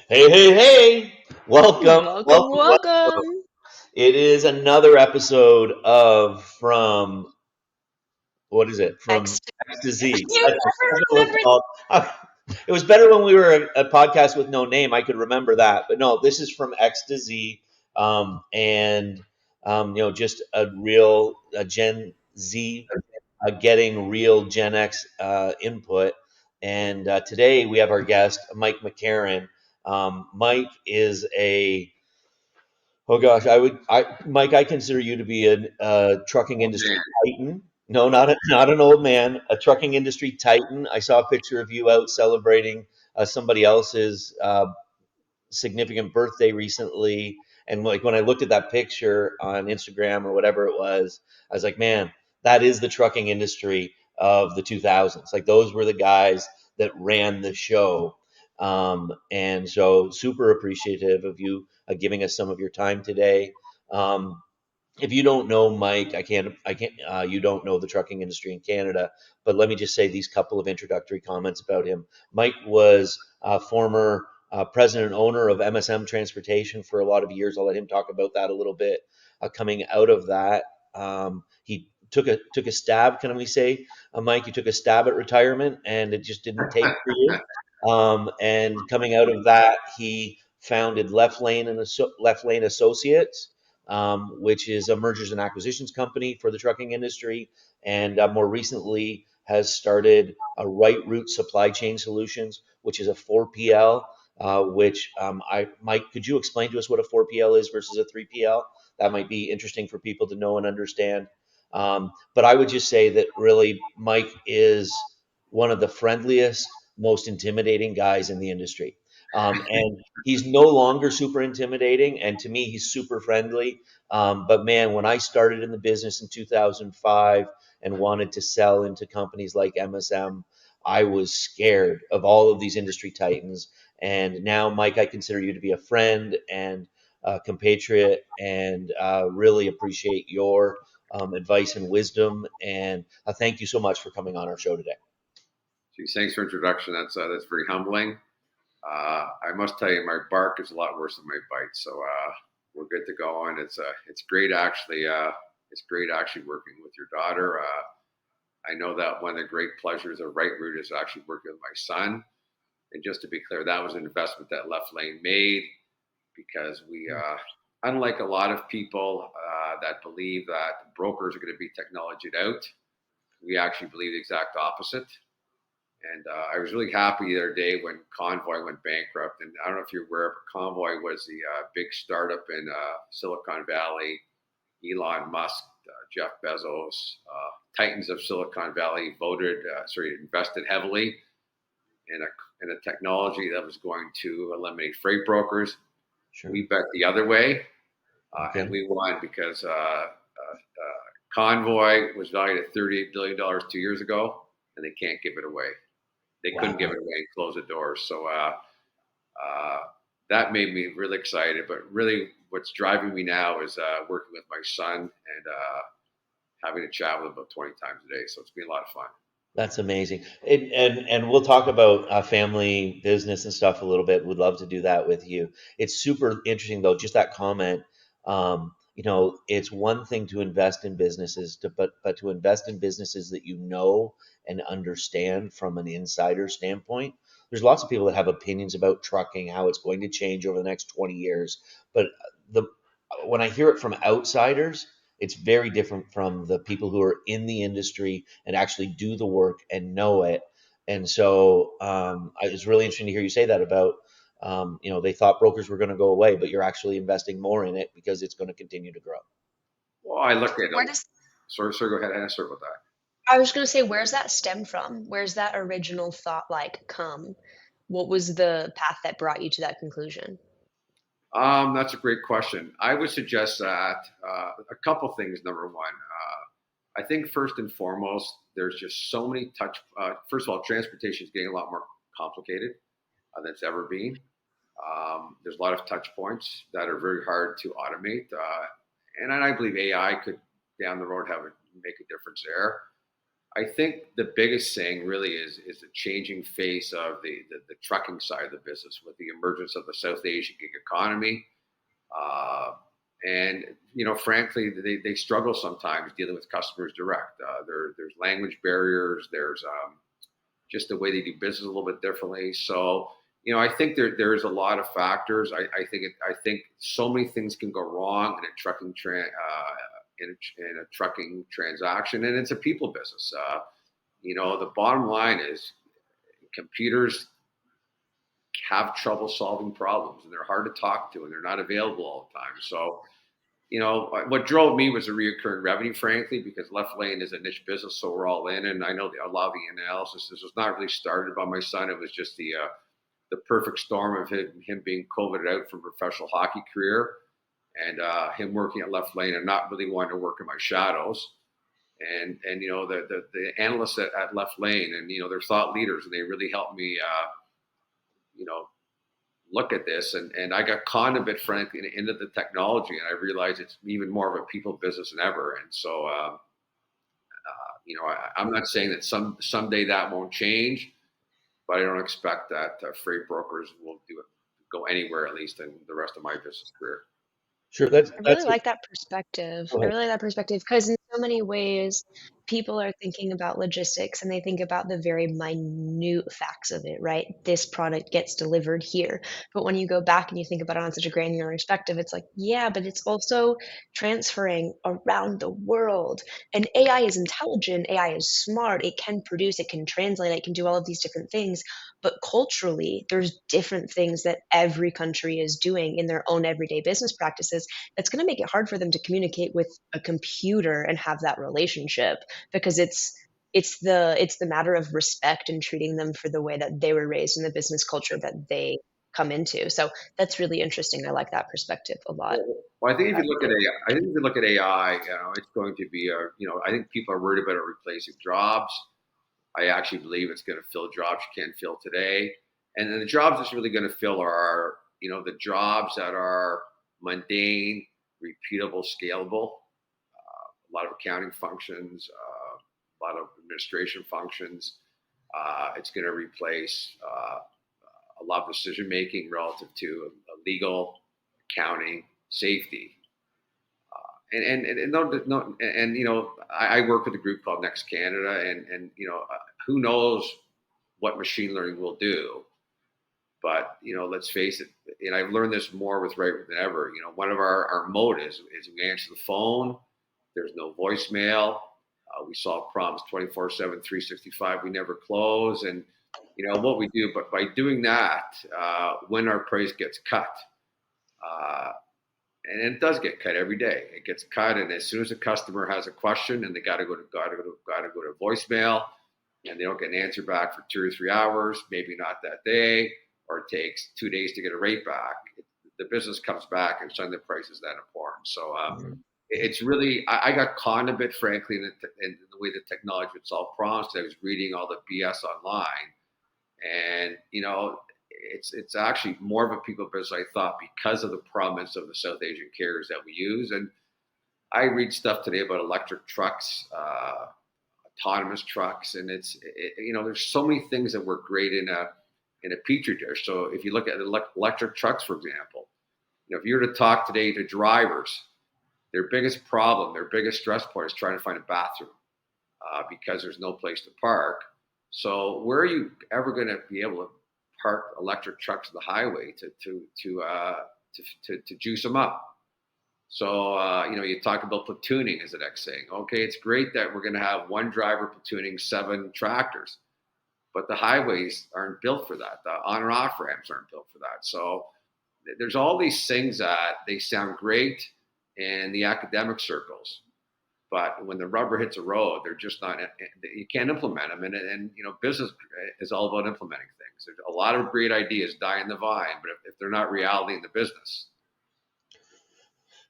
Hey, hey, hey! Welcome, Welcome, welcome, welcome. welcome. It is another episode of From, what is it? From X. X to Z. You That's never what it's remember. called. It was better when we were a podcast with no name. I could remember that. But no, this is From X to Z. And, just a Gen Z getting real Gen X input. And today we have our guest, Mike McCarron. Mike is oh gosh, Mike, I consider you to be a trucking Oh industry man, titan. No, not an old man, a trucking industry titan. I saw a picture of you out celebrating somebody else's significant birthday recently. And like when I looked at that picture on Instagram or whatever it was, I was like, man, that is the trucking industry of the 2000s. Like those were the guys that ran the show. And so super appreciative of you giving us some of your time today. Um, if you don't know Mike, you don't know the trucking industry in Canada, but let me just say these couple of introductory comments about him. Mike was former president and owner of MSM Transportation for a lot of years. I'll let him talk about that a little bit. Coming out of that, he took a stab. Can we say, Mike? You took a stab at retirement, and it just didn't take for you. And coming out of that, he founded Left Lane Associates, which is a mergers and acquisitions company for the trucking industry, and more recently has started a Right Route Supply Chain Solutions, which is a 4PL. Mike, could you explain to us what a 4PL is versus a 3PL? That might be interesting for people to know and understand. But I would just say that really Mike is one of the friendliest, most intimidating guys in the industry. And he's no longer super intimidating. And to me, he's super friendly. But man, when I started in the business in 2005 and wanted to sell into companies like MSM, I was scared of all of these industry titans. And now, Mike, I consider you to be a friend and a compatriot, and really appreciate your advice and wisdom. And thank you so much for coming on our show today. geez, thanks for introduction. That's very humbling. I must tell you, my bark is a lot worse than my bite, so we're good to go. And it's great actually. It's great actually working with your daughter. I know that one of the great pleasures of Right Route is actually working with my son. And just to be clear, that was an investment that Left Lane made because unlike a lot of people that believe that brokers are going to be technologied out, we actually believe the exact opposite. And I was really happy the other day when Convoy went bankrupt. And I don't know if you're aware, but Convoy was the big startup in Silicon Valley. Elon Musk, Jeff Bezos, titans of Silicon Valley invested heavily in a technology that was going to eliminate freight brokers. Sure. We bet the other way, and Okay. we won because Convoy was valued at $38 billion 2 years ago, and they can't give it away. They couldn't give Wow. it away and close the doors. So uh, that made me really excited. But really, what's driving me now is working with my son and having to chat with him about 20 times a day. So it's been a lot of fun. That's amazing. And we'll talk about family business and stuff a little bit. Would love to do that with you. It's super interesting though, just that comment. It's one thing to invest in businesses, but to invest in businesses that you know and understand from an insider standpoint. There's lots of people that have opinions about trucking, how it's going to change over the next 20 years. But the when I hear it from outsiders, it's very different from the people who are in the industry and actually do the work and know it. And so it's really interesting to hear you say that about, they thought brokers were going to go away, but you're actually investing more in it because it's going to continue to grow. Well, I look at Where it. does Sorry, go ahead and answer about that. I was gonna say, where's that stem from? Where's that original thought like come? What was the path that brought you to that conclusion? That's a great question. I would suggest that a couple things. Number one, I think first and foremost, there's just so many touch. First of all, transportation is getting a lot more complicated than it's ever been. There's a lot of touch points that are very hard to automate, and I believe AI could down the road make a difference there. I think the biggest thing really is the changing face of the trucking side of the business with the emergence of the South Asian gig economy. Uh, and frankly, they struggle sometimes dealing with customers direct. There's language barriers. There's just the way they do business a little bit differently. So I think there's a lot of factors. I think so many things can go wrong in a in a trucking transaction, and it's a people business. The bottom line is computers have trouble solving problems, and they're hard to talk to, and they're not available all the time. So what drove me was a reoccurring revenue, frankly, because Left Lane is a niche business, so we're all in. And I know a lot of the analysis. This was not really started by my son. It was just the perfect storm of him being COVIDed out from a professional hockey career, and him working at Left Lane and not really wanting to work in my shadows. And the analysts at Left Lane, and they're thought leaders, and they really helped me you know look at this, and I got conned a bit, frankly, into the technology, and I realized it's even more of a people business than ever. And so, I'm not saying that someday that won't change, but I don't expect that freight brokers will do it go anywhere, at least in the rest of my business career. Sure, that's I really that's like that perspective. go I ahead. really like that perspective because in so many ways, people are thinking about logistics and they think about the very minute facts of it, right? This product gets delivered here. But when you go back and you think about it on such a granular perspective, it's like, yeah, but it's also transferring around the world. And AI is intelligent, AI is smart, it can produce, it can translate, it can do all of these different things. But culturally, there's different things that every country is doing in their own everyday business practices that's going to make it hard for them to communicate with a computer and have that relationship because it's the matter of respect and treating them for the way that they were raised in the business culture that they come into. So that's really interesting. I like that perspective a lot. Well, I think if you Uh, look at AI, I think if you look at AI, it's going to be I think people are worried about it replacing jobs. I actually believe it's going to fill jobs you can't fill today. And then the jobs it's really going to fill are, the jobs that are mundane, repeatable, scalable. A lot of accounting functions, a lot of administration functions. It's going to replace a lot of decision making relative to legal, accounting, safety. I work with a group called Next Canada, and who knows what machine learning will do. But let's face it, and I've learned this more with Right than ever. One of our mode is we answer the phone. There's no voicemail. We solve problems 24/7, 365. We never close, and what we do. But by doing that, when our price gets cut, uh, and it does get cut every day. It gets cut, and as soon as a customer has a question, and they got to go to voicemail, and they don't get an answer back for 2 or 3 hours, maybe not that day, or it takes 2 days to get a rate back. The business comes back, and suddenly the price is that important. So it's really I got conned a bit, frankly, in the way the technology would solve problems. I was reading all the BS online, and it's actually more of a people business I thought because of the promise of the South Asian carriers that we use. And I read stuff today about electric trucks, autonomous trucks, and there's so many things that work great in a petri dish. So if you look at electric trucks, for example, if you were to talk today to drivers, their biggest problem, their biggest stress point is trying to find a bathroom because there's no place to park. So where are you ever going to be able to park electric trucks on the highway to juice them up? So you talk about platooning as the next thing. Okay, it's great that we're going to have one driver platooning 7 tractors, but the highways aren't built for that. The on and off ramps aren't built for that. So there's all these things that they sound great in the academic circles, but when the rubber hits the road, they're just not. You can't implement them, and business is all about implementing things. There's a lot of great ideas die in the vine, but if they're not reality in the business,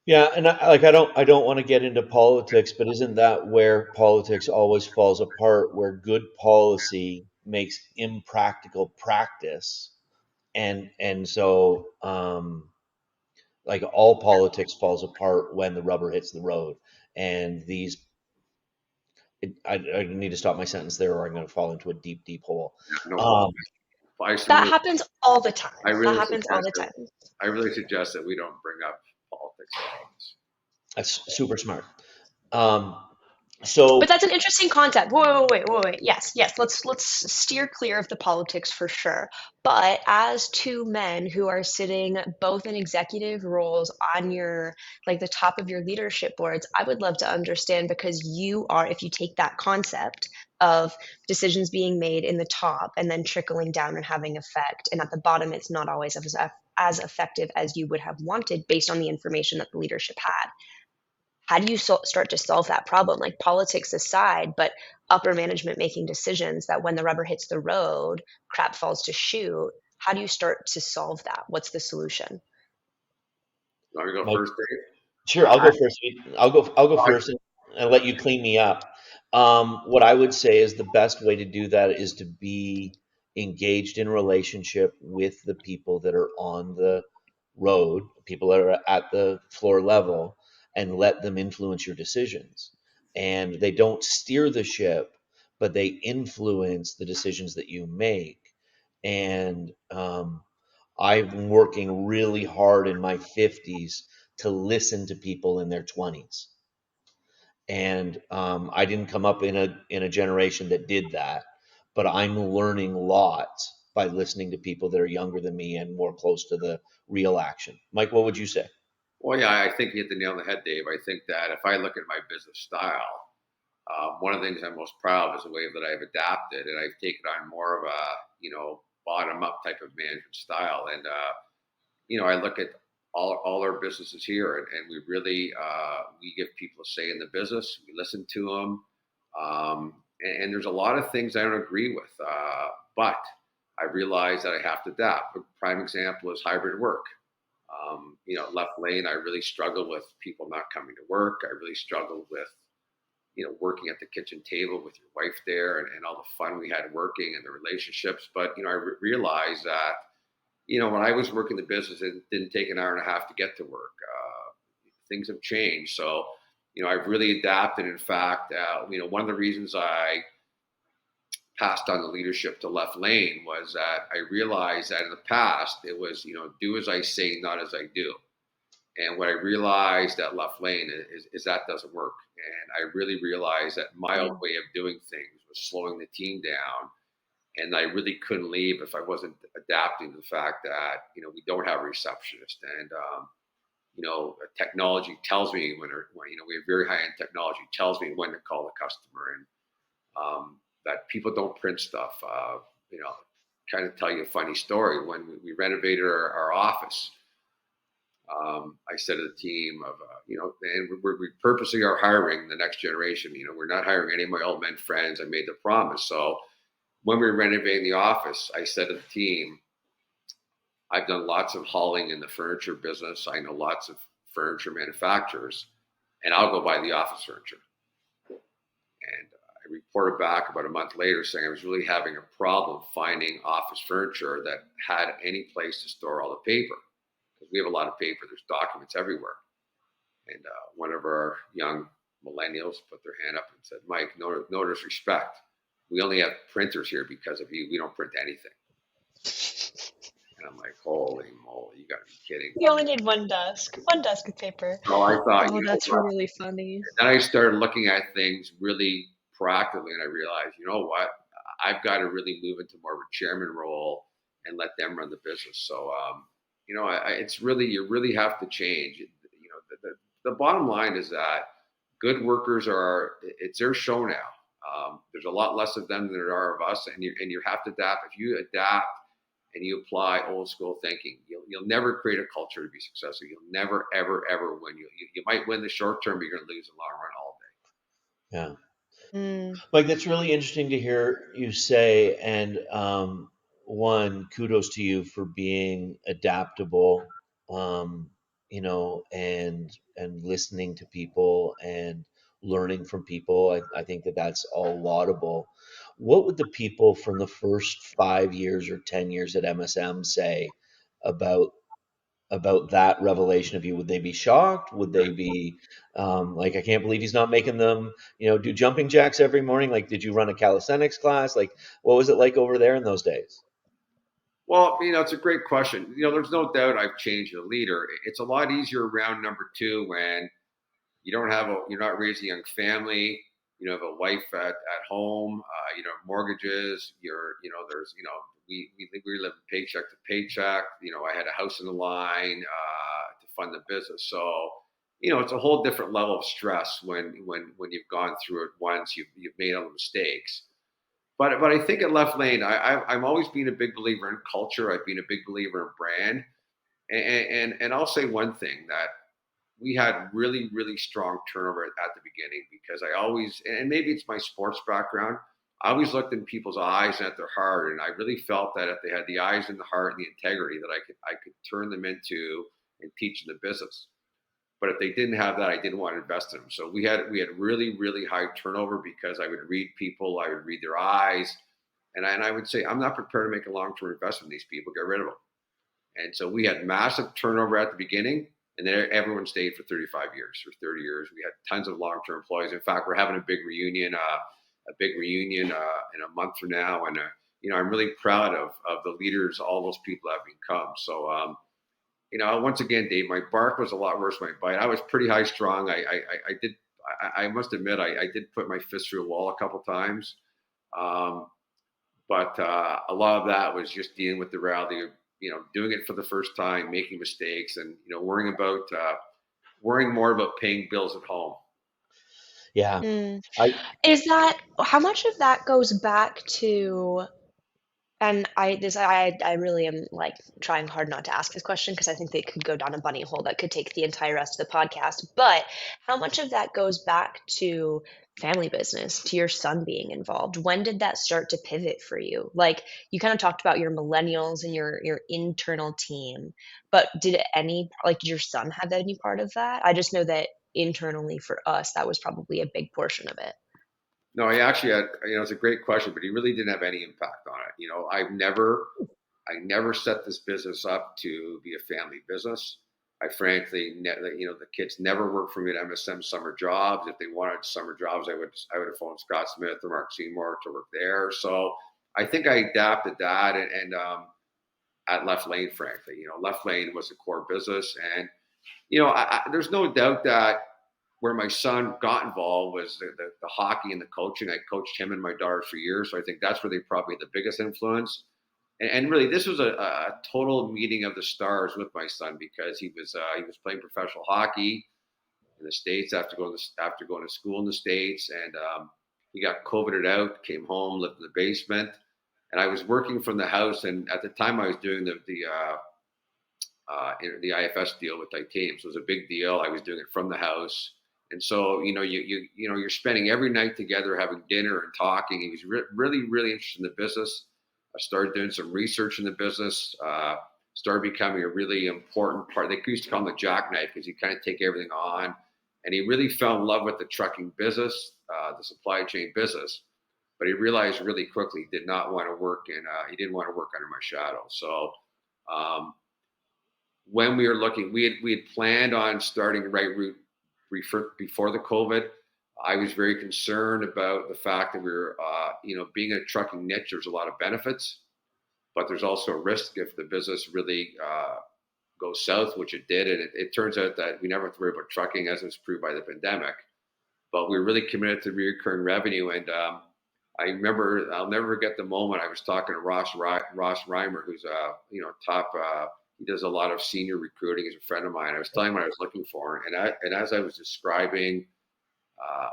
Yeah, and I don't want to get into politics, but isn't that where politics always falls apart, where good policy makes impractical practice, and so like all politics falls apart when the rubber hits the road, and these I need to stop my sentence there, or I'm going to fall into a deep, deep hole. No problem. Um, I That submit, happens all the time. I That really happens all suggest the that time. I really suggest that we don't bring up politics. that's super smart. Um, so But that's an interesting concept. Wait. Yes, yes. Let's steer clear of the politics for sure. But as two men who are sitting both in executive roles on your like the top of your leadership boards, I would love to understand because you are, if you take that concept of decisions being made in the top and then trickling down and having effect, and at the bottom, it's not always as effective as you would have wanted based on the information that the leadership had. How do you start to solve that problem? Like politics aside, but upper management making decisions that when the rubber hits the road, crap falls to shoot. How do you start to solve that? What's the solution? Let me go Mike, first, Dave. sure, I'll go first. I'll go first and let you clean me up. What I would say is the best way to do that is to be engaged in relationship with the people that are on the road, people that are at the floor level, and let them influence your decisions. And they don't steer the ship, but they influence the decisions that you make. And I've been working really hard in my 50s to listen to people in their 20s. And I didn't come up in a generation that did that, but I'm learning lots by listening to people that are younger than me and more close to the real action. Mike, what would you say? Well, yeah, I think you hit the nail on the head, Dave. I think that if I look at my business style, one of the things I'm most proud of is the way that I've adapted, and I've taken on more of a bottom up type of management style. And I look at all our businesses here, and we really we give people a say in the business. We listen to them, and there's a lot of things I don't agree with, but I realize that I have to adapt. A prime example is hybrid work. Left lane, I really struggle with people not coming to work. I really struggle with working at the kitchen table with your wife there, and all the fun we had working and the relationships. But I realized that when I was working the business, it didn't take an hour and a half to get to work. Things have changed, so I've really adapted. In fact, one of the reasons I passed on the leadership to left lane was that I realized that in the past it was do as I say, not as I do. And what I realized at left lane is that doesn't work. And I really realized that my old Mm. way of doing things was slowing the team down. And I really couldn't leave if I wasn't adapting to the fact that, we don't have a receptionist. And, technology tells me when we have very high end technology, tells me when to call the customer. And that people don't print stuff. You know, kind of tell you a funny story. When we renovated our office, I said to the team of, and we purposely are hiring the next generation. We're not hiring any of my old men friends. I made the promise. So when we were renovating the office, I said to the team, I've done lots of hauling in the furniture business. I know lots of furniture manufacturers, and I'll go buy the office furniture. And I reported back about a month later saying I was really having a problem finding office furniture that had any place to store all the paper because we have a lot of paper. There's documents everywhere. And one of our young millennials put their hand up and said, Mike, no disrespect. We only have printers here because of you. We don't print anything. And I'm like, holy moly, you got to be kidding We me. only need one desk of paper. So I thought, Oh, that's what? really funny. Then I started looking at things really proactively, and I realized, what? I've got to really move into more of a chairman role and let them run the business. So, it's really you really have to change. The bottom line is that good workers it's their show now. There's a lot less of them than there are of us, and you have to adapt. If you adapt and you apply old school thinking, you'll never create a culture to be successful. You'll never ever win. You might win the short term, but you're going to lose the long run all Yeah. Mm. Mike, that's really interesting to hear you say. And one, kudos to you for being adaptable, and listening to people and learning from people. I think that that's all laudable. What would the people from the first 5 years or 10 years at MSM say about about that revelation of you? Would they be shocked? Would they be like, I can't believe he's not making them, do jumping jacks every morning? Like, did you run a calisthenics class? Like, what was it like over there in those days? Well, it's a great question. There's no doubt I've changed as a leader. It's a lot easier around number two when you're not raising a young family. You have a wife at home. Mortgages. We live paycheck to paycheck. I had a house in the line to fund the business. So, it's a whole different level of stress when you've gone through it once. You've made all the mistakes. But I think at Left Lane, I'm always been a big believer in culture. I've been a big believer in brand, and I'll say one thing that we had really, really strong turnover at the beginning because I always, and maybe it's my sports background, I always looked in people's eyes and at their heart, and I really felt that if they had the eyes and the heart and the integrity, that I could turn them into and teach them the business. But if they didn't have that, I didn't want to invest in them. So we had really, really high turnover because I would read people, I would read their eyes, and I would say, I'm not prepared to make a long-term investment in these people. Get rid of them. And so we had massive turnover at the beginning, and then everyone stayed for 35 years or 30 years. We had tons of long-term employees. In fact, we're having a big reunion in a month from now, and I'm really proud of the leaders all those people have become. So once again, Dave, my bark was a lot worse than my bite. I was pretty high strung. I must admit I did put my fist through a wall a couple times. Um, but a lot of that was just dealing with the reality of doing it for the first time, making mistakes, and worrying more about paying bills at home. Yeah. Mm. I Is that how much of that goes back to and I really am, like, trying hard not to ask this question because I think they could go down a bunny hole that could take the entire rest of the podcast, but how much of that goes back to family business, to your son being involved? When did that start to pivot for you? Like, you kinda talked about your millennials and your internal team, but did your son have any part of that? I just know that internally for us, that was probably a big portion of it. No, he actually had. It's a great question, but he really didn't have any impact on it. I never set this business up to be a family business. I frankly, the kids never worked for me at MSM summer jobs. If they wanted summer jobs, I would have phoned Scott Smith or Mark Seymour to work there. So I think I adapted that, and at Left Lane, frankly, Left Lane was a core business, and there's no doubt that where my son got involved was the hockey and the coaching. I coached him and my daughter for years, so I think that's where they probably had the biggest influence. And really, this was a total meeting of the stars with my son because he was playing professional hockey in the States after going to school in the States, and he got COVIDed out, came home, lived in the basement, and I was working from the house. And at the time, I was doing the IFS deal with Titanium, so it was a big deal. I was doing it from the house, and so you're spending every night together, having dinner and talking. He was really, really interested in the business. I started doing some research in the business. Started becoming a really important part. They used to call him the jackknife because he kind of take everything on, and he really fell in love with the trucking business, the supply chain business. But he realized really quickly he did not want to work in. He didn't want to work under my shadow. So um, when we were looking, we had planned on starting Right Route before the COVID. I was very concerned about the fact that we were, being a trucking niche. There's a lot of benefits, but there's also a risk if the business really goes south, which it did. And it turns out that we never have to worry about trucking, as was proved by the pandemic. But we're really committed to recurring revenue. And I remember, I'll never forget the moment I was talking to Ross Reimer, who's top. He does a lot of senior recruiting. He's a friend of mine. I was telling him what I was looking for, and as I was describing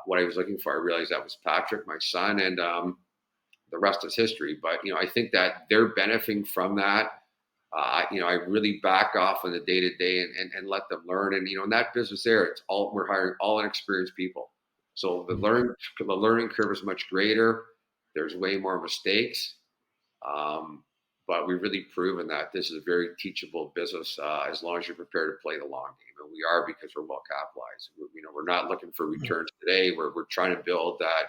what I was looking for, I realized that was Patrick, my son, and the rest is history. But I think that they're benefiting from that. I really back off on the day to day and let them learn. And in that business there, we're hiring all inexperienced people, so the learning curve is much greater. There's way more mistakes. Um, but we've really proven that this is a very teachable business as long as you're prepared to play the long game. And we are, because we're well capitalized. We're not looking for returns today. We're trying to build that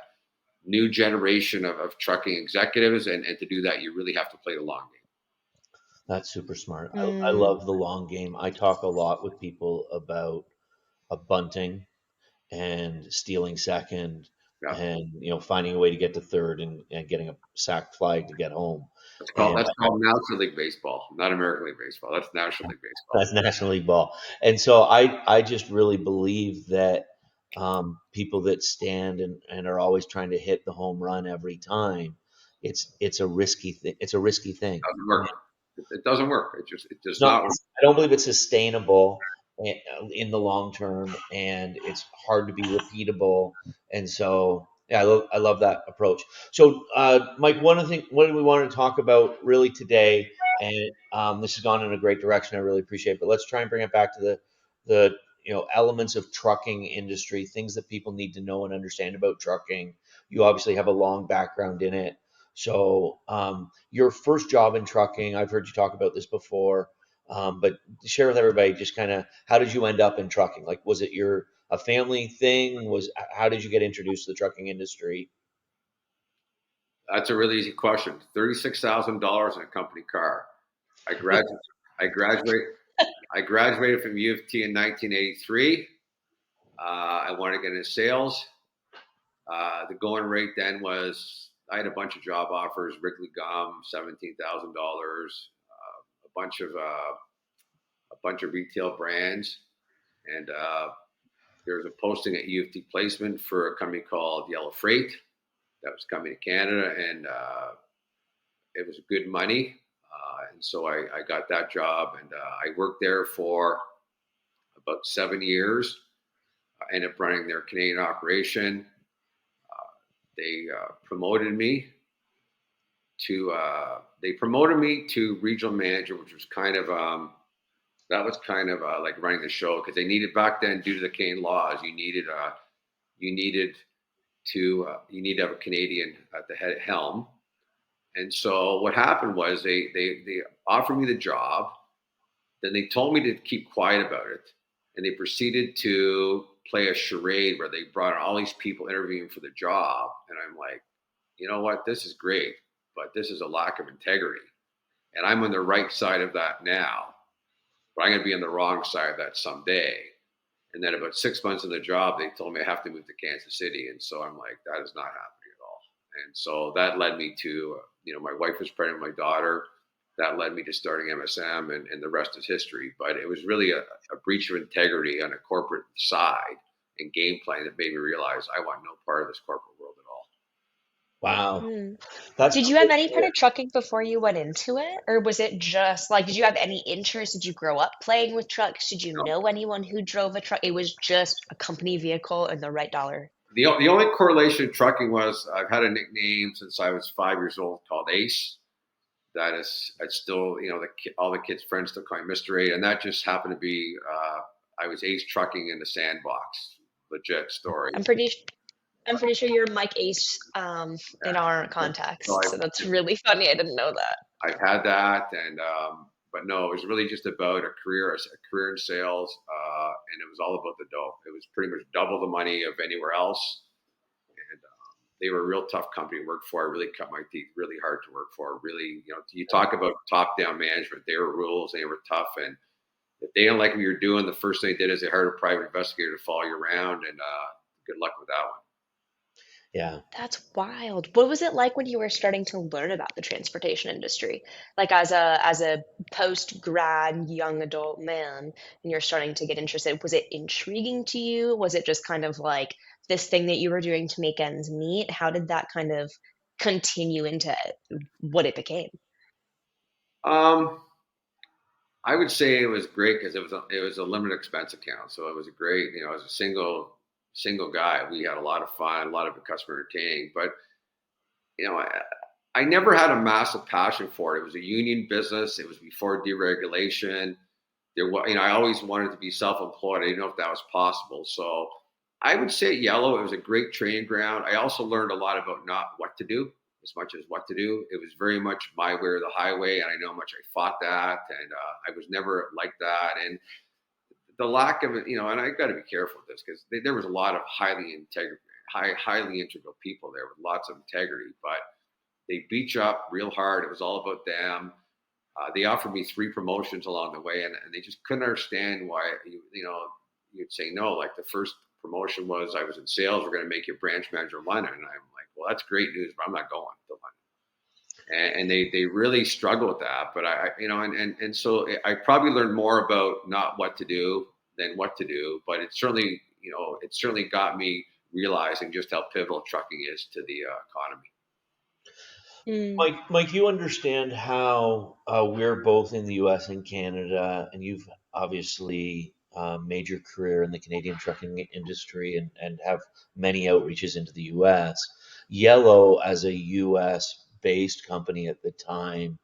new generation of trucking executives. And to do that, you really have to play the long game. That's super smart. I Mm, love the long game. I talk a lot with people about a bunting and stealing second Yeah, and finding a way to get to third and getting a sack fly to get home. And that's called National League Baseball, not American League Baseball. That's National League Baseball. that's National League ball. And so I just really believe that people that stand and are always trying to hit the home run every time, it's a risky thing. It's a risky thing. Doesn't work. It doesn't work. It It's does not. not work. I don't believe it's sustainable in the long term, and it's hard to be repeatable. And so, yeah, I love that approach. So, Mike, one of the things, what do we want to talk about really today? And this has gone in a great direction. I really appreciate it. But let's try and bring it back to the elements of trucking industry, things that people need to know and understand about trucking. You obviously have a long background in it. So, your first job in trucking, I've heard you talk about this before, but share with everybody just kind of how did you end up in trucking? Like, was it a family thing? How did you get introduced to the trucking industry? That's a really easy question. $36,000 in a company car. I graduated. I graduate. I graduated from U of T in 1983. I wanted to get into sales. The going rate then was I had a bunch of job offers. Wrigley Gum, $17,000. A bunch of retail brands, and there was a posting at U of T placement for a company called Yellow Freight that was coming to Canada, and it was good money. And so I got that job, and I worked there for about 7 years. I ended up running their Canadian operation. They promoted me to regional manager, which was kind of like running the show because they needed back then due to the Canadian laws. You needed you need to have a Canadian at the helm. And so what happened was they offered me the job. Then they told me to keep quiet about it, and they proceeded to play a charade where they brought all these people interviewing for the job. And I'm like, you know what? This is great, but this is a lack of integrity. And I'm on the right side of that now, but I'm going to be on the wrong side of that someday. And then about 6 months in the job, they told me I have to move to Kansas City. And so I'm like, that is not happening at all. And so that led me to, my wife was pregnant with my daughter. That led me to starting MSM, and the rest is history. But it was really a breach of integrity on a corporate side and game plan that made me realize I want no part of this corporate world at all. Wow, mm. that's Did you have any part of trucking before you went into it? Or was it just like, did you have any interest? Did you grow up playing with trucks? Did you know anyone who drove a truck? It was just a company vehicle and the right dollar. The only correlation in trucking was I've had a nickname since I was 5 years old called Ace. That is, it's still, all the kids' friends still call me Mr. A, and that just happened to be, I was ace trucking in the sandbox. Legit story. I'm pretty I'm pretty sure you're Mike Ace, in our Yeah. So contacts, so that's really funny, I didn't know that. I've had that, and but no, it was really just about a career in sales, and it was all about the dough. It was pretty much double the money of anywhere else, and they were a real tough company to work for. I really cut my teeth, really hard to work for. Really, you talk about top-down management. They were rules, they were tough, and if they didn't like what you're doing, the first thing they did is they hired a private investigator to follow you around, and good luck with that one. yeah. That's wild. What was it like when you were starting to learn about the transportation industry? Like, as a post-grad young adult man, and you're starting to get interested, was it intriguing to you? Was it just kind of like this thing that you were doing to make ends meet? How did that kind of continue into what it became? Um, I would say it was great because it was a limited expense account, so it was a great. As a single guy, we had a lot of fun, a lot of customer entertaining. But you know, I never had a massive passion for it. It was a union business. It was before deregulation. I always wanted to be self-employed. I didn't know if that was possible. So I would say Yellow. It was a great training ground. I also learned a lot about not what to do as much as what to do. It was very much my way or the highway, and I know how much I fought that, and I was never like that. And the lack of it, and I got to be careful with this because there was a lot of highly integral people there with lots of integrity, but they beat you up real hard. It was all about them. They offered me 3 promotions along the way, and they just couldn't understand why you'd say no. Like the first promotion was I was in sales. We're going to make you branch manager in London, and I'm like, well, that's great news, but I'm not going to London. And they really struggle with that. But and so I probably learned more about not what to do than what to do. But it certainly got me realizing just how pivotal trucking is to the economy. Mm. Mike, you understand how we're both in the U.S. and Canada, and you've obviously made your career in the Canadian trucking industry and have many outreaches into the U.S. Yellow, as a U.S. based company at the time,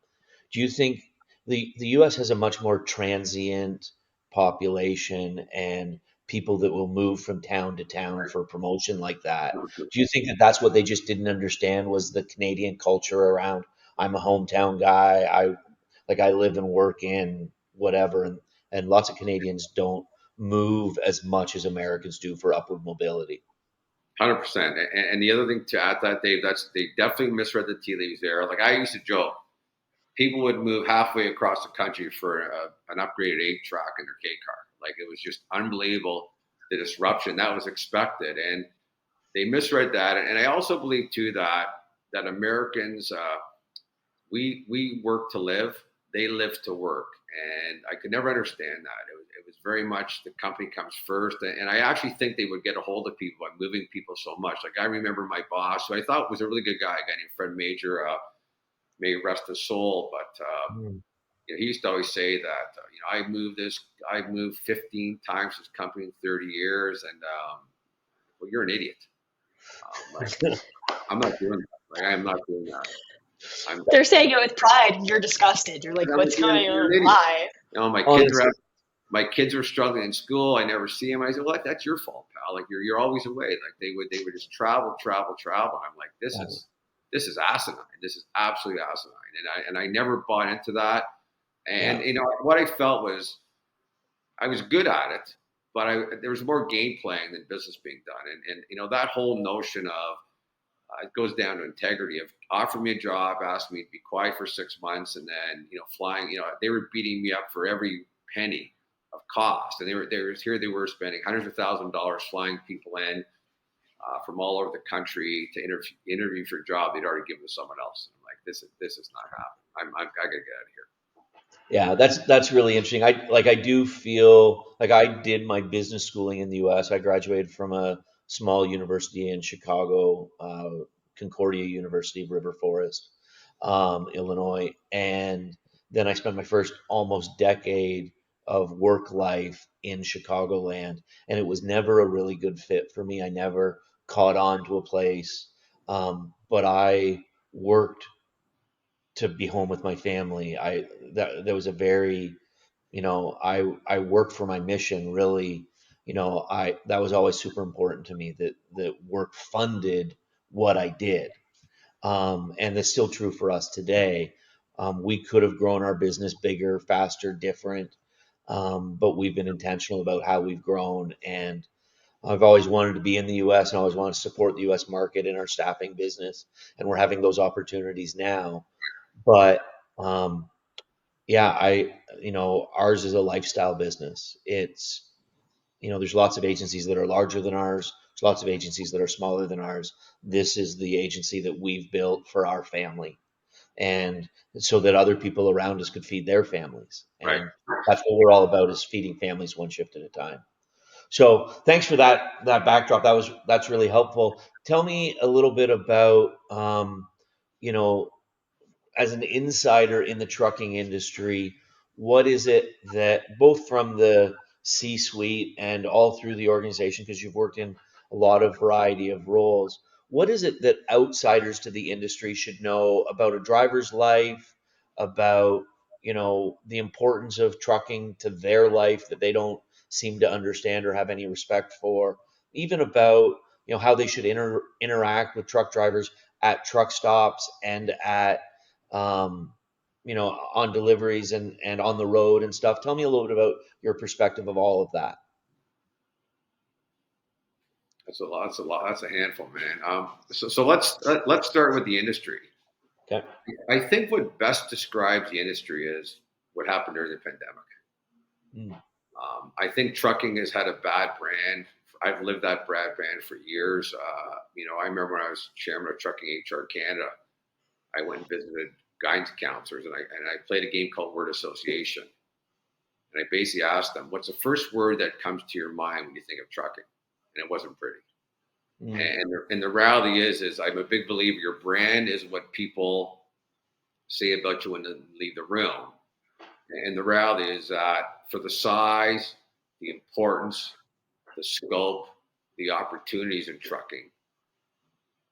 do you think the U.S. has a much more transient population and people that will move from town to town for promotion like that? Do you think that that's what they just didn't understand was the Canadian culture around I'm a hometown guy. I live and work in whatever, and lots of Canadians don't move as much as Americans do for upward mobility. 100%. And the other thing to add to that, Dave, that's they definitely misread the tea leaves there. Like I used to joke, people would move halfway across the country for an upgraded 8 track in their K car. Like it was just unbelievable the disruption that was expected, and they misread that. And I also believe too that Americans we work to live, they live to work, and I could never understand that. It was very much the company comes first, and I actually think they would get a hold of people by moving people so much. Like I remember my boss, who I thought was a really good guy, a guy named Fred Major. May rest his soul, but Mm. he used to always say that I've moved 15 times this company in 30 years, and well, you're an idiot. Like I'm not doing that. Like I am not doing that. I'm, They're saying it with pride, and you're disgusted. You're like, I'm like, what's going you're on? an idiot. Why? Honestly, My kids were struggling in school. I never see them. I said, "Well, that's your fault, pal. Like you're always away." Like they would just travel, travel, travel. I'm like, this is asinine. This is absolutely asinine. And I never bought into that. And yeah. what I felt was I was good at it, but there was more game playing than business being done. And that whole notion of it goes down to integrity of offer me a job, ask me to be quiet for 6 months, and then flying. They were beating me up for every penny of cost, and they were spending hundreds of thousands of dollars flying people in from all over the country to interview for a job they'd already given to someone else. And I'm like, this is not happening. I gotta get out of here. Yeah, that's really interesting. I do feel like I did my business schooling in the U.S. I graduated from a small university in Chicago, Concordia University of River Forest, Illinois, and then I spent my first almost decade of work life in Chicagoland, and it was never a really good fit for me. I never caught on to a place, but I worked to be home with my family. That was a very, I worked for my mission really. I that was always super important to me that work funded what I did. And that's still true for us today. We could have grown our business bigger, faster, different, but we've been intentional about how we've grown. And I've always wanted to be in the U.S. and always wanted to support the U.S. market in our staffing business, and we're having those opportunities now. But yeah, ours is a lifestyle business. There's lots of agencies that are larger than ours. There's lots of agencies that are smaller than ours. This is the agency that we've built for our family, and so that other people around us could feed their families. Right. And that's what we're all about, is feeding families one shift at a time. So thanks for that backdrop. That's really helpful. Tell me a little bit about you know as an insider in the trucking industry, what is it that both from the C suite and all through the organization, because you've worked in a lot of variety of roles, what is it that outsiders to the industry should know about a driver's life, about, the importance of trucking to their life that they don't seem to understand or have any respect for, even about, how they should interact with truck drivers at truck stops and at um, on deliveries and on the road and stuff. Tell me a little bit about your perspective of all of that. That's a lot. That's a lot. That's a handful, man. So let's start with the industry. Okay. I think what best describes the industry is what happened during the pandemic. Mm. I think trucking has had a bad brand. I've lived that bad brand for years. I remember when I was chairman of Trucking HR Canada, I went and visited guidance counselors, and I played a game called Word Association. And I basically asked them, "What's the first word that comes to your mind when you think of trucking?" And it wasn't pretty. Mm. And the reality is I'm a big believer. Your brand is what people say about you when they leave the room. And the reality is that for the size, the importance, the scope, the opportunities in trucking,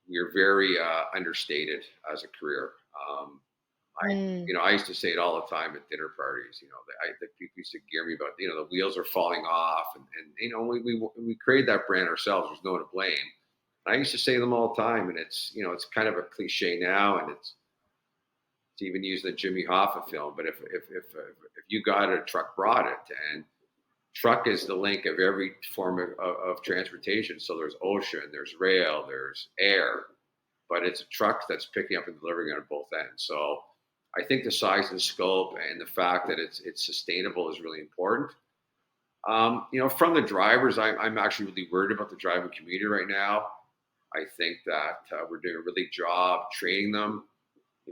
we're very understated as a career. Mm. I used to say it all the time at dinner parties. The people used to gear me about, the wheels are falling off, and we created that brand ourselves. There's no one to blame. I used to say them all the time, and it's kind of a cliche now, and it's even used in the Jimmy Hoffa film. But if you got it, a truck brought it, and truck is the link of every form of transportation. So there's ocean, there's rail, there's air, but it's a truck that's picking up and delivering on both ends. So I think the size and scope and the fact that it's sustainable is really important. From the drivers, I'm actually really worried about the driving community right now. I think that we're doing a really job training them.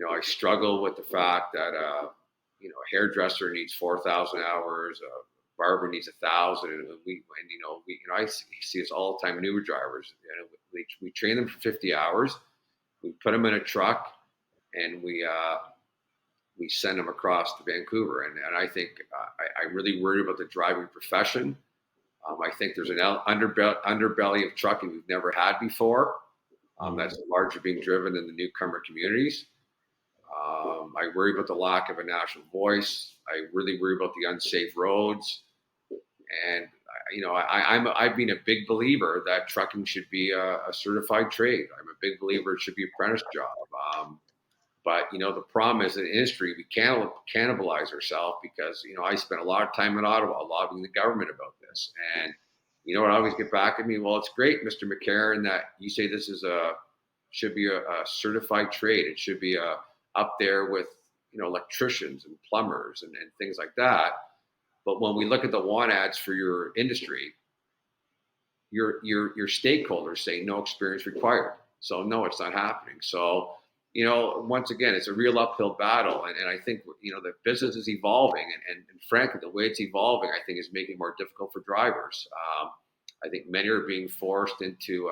I struggle with the fact that a hairdresser needs 4,000 hours, a barber needs 1,000, and I see this all the time in Uber drivers. We train them for 50 hours, we put them in a truck, and we send them across to Vancouver. And I think I'm really worried about the driving profession. I think there's an underbelly of trucking we've never had before. That's largely being driven in the newcomer communities. I worry about the lack of a national voice. I really worry about the unsafe roads. And I've been a big believer that trucking should be a certified trade. I'm a big believer it should be an apprentice job. But the problem is in the industry we can't cannibalize ourselves because I spent a lot of time in Ottawa lobbying the government about this. And what I always get back at me, well, it's great, Mr. McCarron, that you say this should be a certified trade. It should be up there with electricians and plumbers and things like that. But when we look at the want ads for your industry, your stakeholders say no experience required. So no, it's not happening. So once again, it's a real uphill battle, and I think the business is evolving, and frankly, the way it's evolving, I think, is making it more difficult for drivers. I think many are being forced into.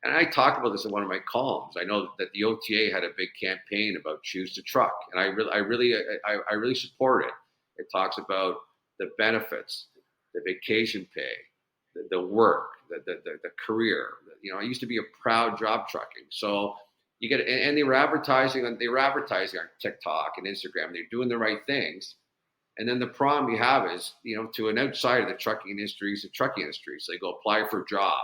And I talked about this in one of my columns. I know that the OTA had a big campaign about choose to truck, and I really support it. It talks about the benefits, the vacation pay, the work, the career. I used to be a proud job trucking, so you get and they were advertising on TikTok and Instagram. They're doing the right things, and then the problem you have is to an outside of the trucking industry is the trucking industry. So they go apply for a job,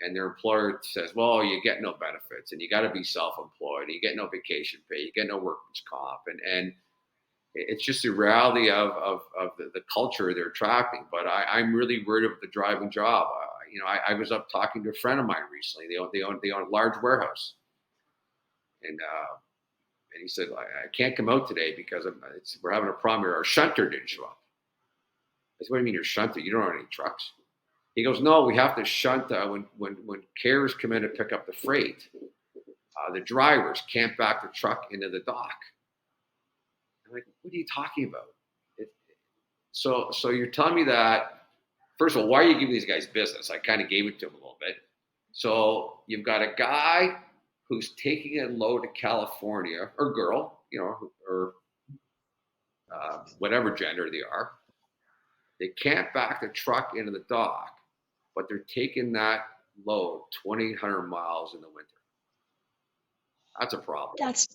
and their employer says, "Well, you get no benefits, and you got to be self-employed, and you get no vacation pay, you get no workman's comp," and it's just the reality of the culture they're attracting. But I'm really worried about the driving job. I was up talking to a friend of mine recently. They own a large warehouse, and he said, I can't come out today because we're having a problem here. Our shunter didn't show up. I said, what do you mean your shunter? You don't own any trucks. He goes, no, we have to shunt when carriers come in to pick up the freight. The drivers can't back the truck into the dock. I'm like, what are you talking about? So you're telling me that, first of all, why are you giving these guys business? I kind of gave it to them a little bit. So you've got a guy who's taking a load to California, or girl, or whatever gender they are. They can't back the truck into the dock, but they're taking that load 2,800 miles in the winter. That's a problem. That's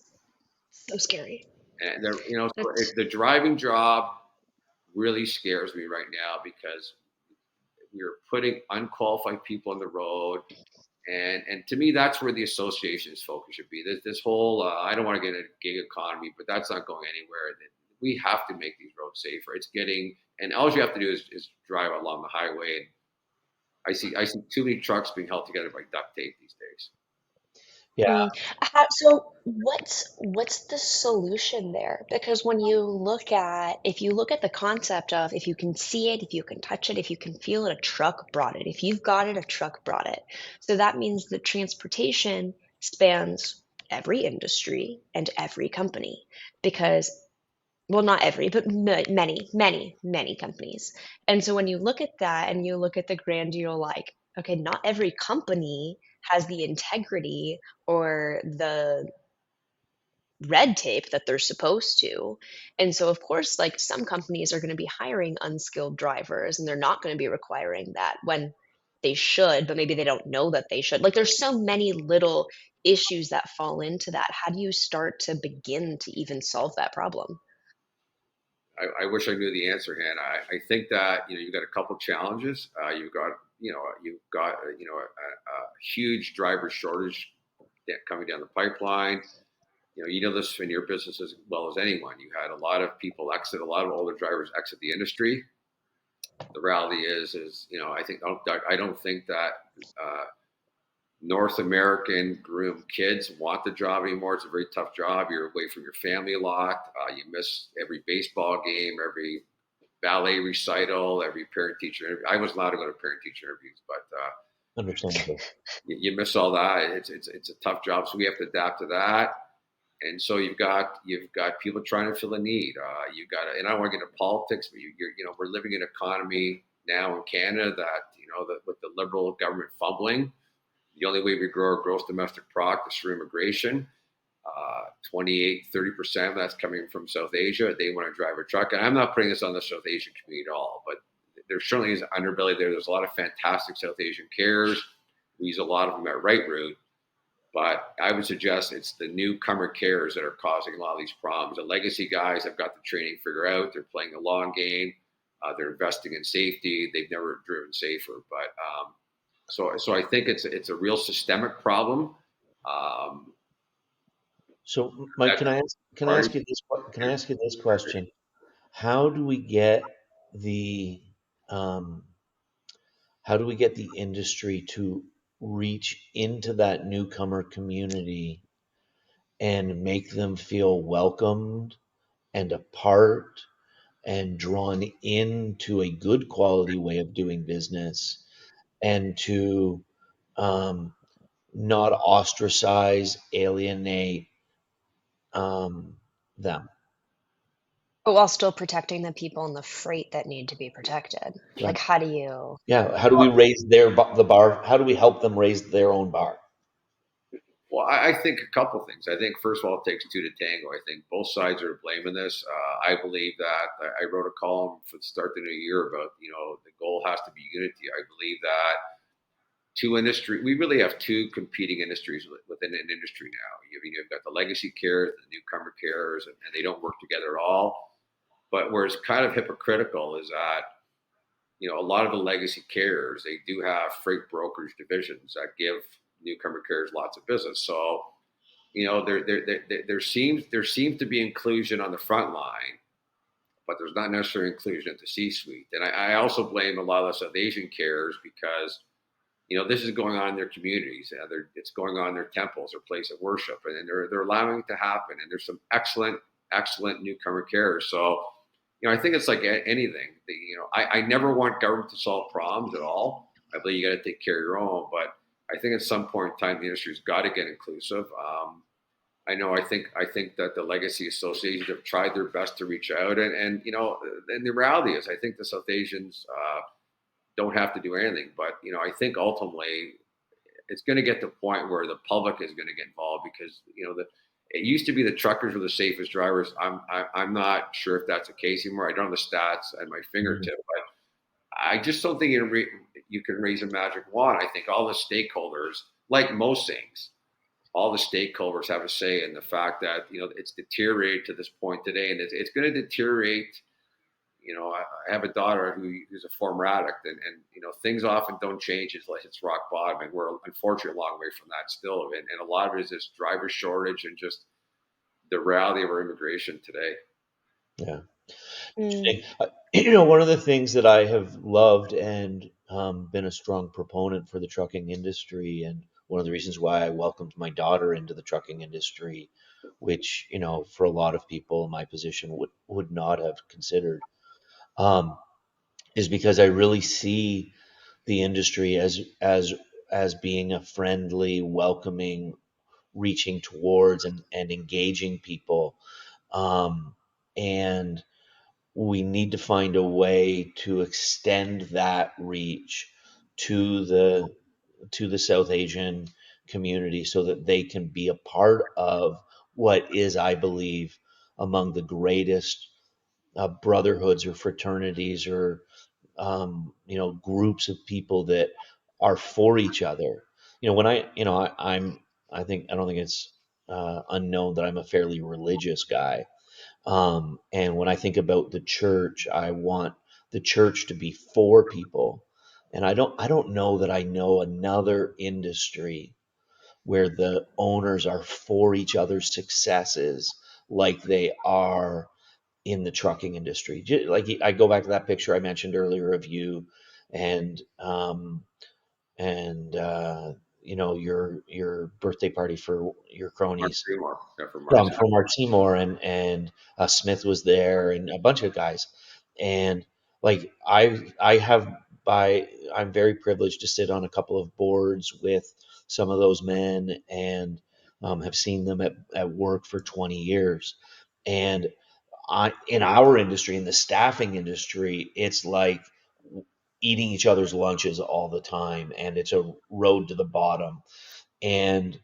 so scary. And That's the driving job really scares me right now because we're putting unqualified people on the road. And to me, that's where the association's focus should be. This whole, I don't want to get into gig economy, but that's not going anywhere. We have to make these roads safer. And all you have to do is drive along the highway. And I see too many trucks being held together by duct tape these days. Yeah. So what's the solution there? Because when you look at if you look at the concept of if you can see it, if you can touch it, if you can feel it, a truck brought it. If you've got it, a truck brought it. So that means that transportation spans every industry and every company because well, not every, but many, many, many companies. And so when you look at that and you look at the grand deal, like, okay, not every company has the integrity or the red tape that they're supposed to. And so, of course, like some companies are going to be hiring unskilled drivers and they're not going to be requiring that when they should, but maybe they don't know that they should. Like, there's so many little issues that fall into that. How do you start to begin to even solve that problem? I wish I knew the answer, Hannah. I think that you've got a couple challenges. You've got a huge driver shortage coming down the pipeline. You know this in your business as well as anyone. You had a lot of people exit, a lot of older drivers exit the industry. The reality is I don't think that uh, North American groomed kids want the job anymore. It's a very tough job. You're away from your family a lot. You miss every baseball game, every ballet recital, every parent teacher interview. I was allowed to go to parent teacher interviews, but Understandable. you miss all that. It's a tough job, so we have to adapt to that. And so you've got people trying to fill a need. And I don't want to get into politics, but we're living in an economy now in Canada that that with the Liberal government fumbling, the only way we grow our gross domestic product is through immigration. 28, 30% of that's coming from South Asia. They want to drive a truck. And I'm not putting this on the South Asian community at all, but there certainly is an underbelly there. There's a lot of fantastic South Asian carriers. We use a lot of them at Right Route. But I would suggest it's the newcomer carriers that are causing a lot of these problems. The legacy guys have got the training figured out. They're playing the long game. They're investing in safety. They've never driven safer. But so I think it's a real systemic problem. Um, So, Mike, that can I already ask you this can I ask you this question? How do we get the um, how do we get the industry to reach into that newcomer community and make them feel welcomed and a part and drawn into a good quality way of doing business and to um, not ostracize, alienate um, them? But while still protecting the people and the freight that need to be protected. Yeah. Like, how do you Yeah. How do we raise the bar? How do we help them raise their own bar? Well, I think a couple things. I think first of all, it takes two to tango. I think both sides are blaming this. I believe that I wrote a column for the start of the new year about the goal has to be unity. I believe that we really have two competing industries within an industry now. You've got the legacy carriers, the newcomer carriers, and they don't work together at all. But where it's kind of hypocritical is that a lot of the legacy carriers, they do have freight brokerage divisions that give newcomer carriers lots of business. So there seems to be inclusion on the front line, but there's not necessarily inclusion at the C-suite. And I also blame a lot of the South Asian carriers because this is going on in their communities. It's going on in their temples, their place of worship, and they're allowing it to happen. And there's some excellent newcomer carriers. So I think it's like anything. I never want government to solve problems at all. I believe you got to take care of your own, but I think at some point in time the industry's got to get inclusive. I know. I think that the legacy associations have tried their best to reach out, and the reality is, I think the South Asians don't have to do anything. But I think ultimately it's going to get to the point where the public is going to get involved because it used to be the truckers were the safest drivers. I'm not sure if that's the case anymore. I don't have the stats at my Mhm. fingertip, but I just don't think you can raise a magic wand. I think all the stakeholders, like most things, all the stakeholders have a say in the fact that it's deteriorated to this point today, and it's going to deteriorate. I have a daughter who's a former addict, and things often don't change unless it's rock bottom, and we're unfortunately a long way from that still. And a lot of it is this driver shortage and just the reality of our immigration today. Yeah. Mm. Interesting. One of the things that I have loved and been a strong proponent for the trucking industry and one of the reasons why I welcomed my daughter into the trucking industry, which, for a lot of people in my position would not have considered, um, is because I really see the industry as being a friendly, welcoming, reaching towards and engaging people. Um, and we need to find a way to extend that reach to the South Asian community so that they can be a part of what is, I believe, among the greatest brotherhoods or fraternities or groups of people that are for each other. When I don't think it's unknown that I'm a fairly religious guy. And when I think about the church, I want the church to be for people. And I don't know that I know another industry where the owners are for each other's successes like they are in the trucking industry. Like I go back to that picture I mentioned earlier of you and and your birthday party for your Mark cronies Seymour, yeah, from Mark from Art Seymour, and Smith was there and a bunch of guys. And like I have by I'm very privileged to sit on a couple of boards with some of those men and have seen them at work for 20 years. And in our industry, in the staffing industry, it's like eating each other's lunches all the time, and it's a road to the bottom. And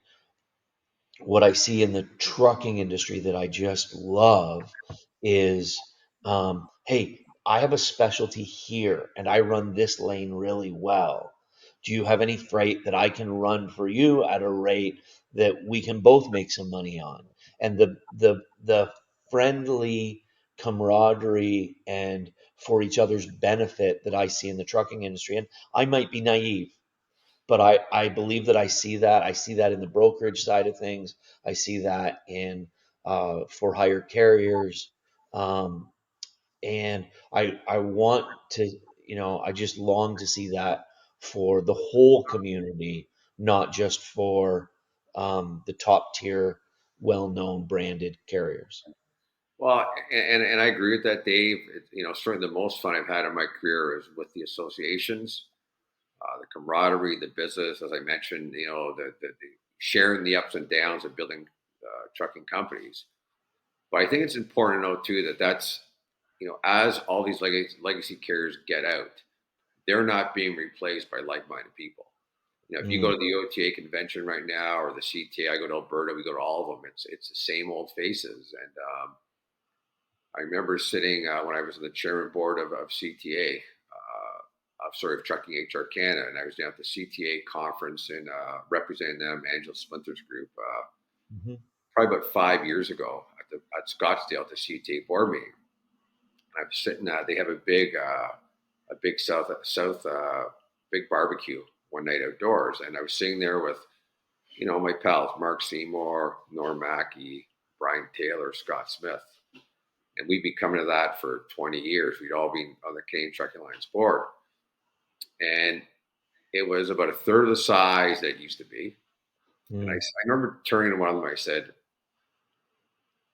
what I see in the trucking industry that I just love is, hey, I have a specialty here and I run this lane really well. Do you have any freight that I can run for you at a rate that we can both make some money on? And the friendly camaraderie and for each other's benefit that I see in the trucking industry. And I might be naive, but I believe that I see that. I see that in the brokerage side of things. I see that in for hire carriers. Um, and I want to, I just long to see that for the whole community, not just for the top tier, well known branded carriers. Well, and I agree with that, Dave. Certainly the most fun I've had in my career is with the associations, the camaraderie, the business, as I mentioned, the sharing the ups and downs of building trucking companies. But I think it's important to know too that as all these legacy carriers get out, they're not being replaced by like-minded people. If you go Mm, to the OTA convention right now or the CTA, I go to Alberta, we go to all of them. It's the same old faces, and I remember sitting when I was on the chairman board of CTA, of Trucking HR Canada, and I was down at the CTA conference and representing them, Angela Splinters Group, mhm, probably about 5 years ago at Scottsdale at the CTA board meeting. And I was sitting. They have a big big barbecue one night outdoors, and I was sitting there with my pals, Mark Seymour, Norm Mackey, Brian Taylor, Scott Smith. And we'd be coming to that for 20 years. We'd all been on the Canadian Trucking Alliance board. And it was about a third of the size that it used to be. And I mm, remember turning to one of them, I said,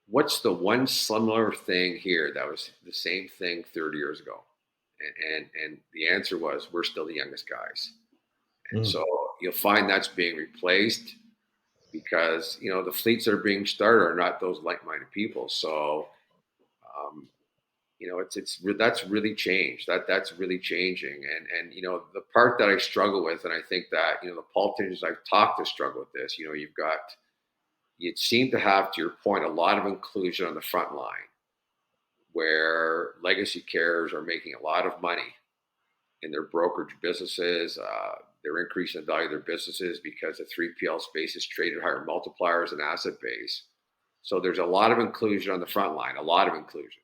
what's the one similar thing here that was the same thing 30 years ago? And the answer was, we're still the youngest guys. And mm. so you'll find that's being replaced because, the fleets that are being started are not those like-minded people. So, um, that's really changed. That's really changing. And the part that I struggle with, and I think that the politicians I've talked to struggle with this. You seem to have, to your point, a lot of inclusion on the front line, where legacy carriers are making a lot of money in their brokerage businesses. They're increasing the value of their businesses because the 3PL space is traded higher multipliers and asset base. So there's a lot of inclusion on the front line, a lot of inclusion.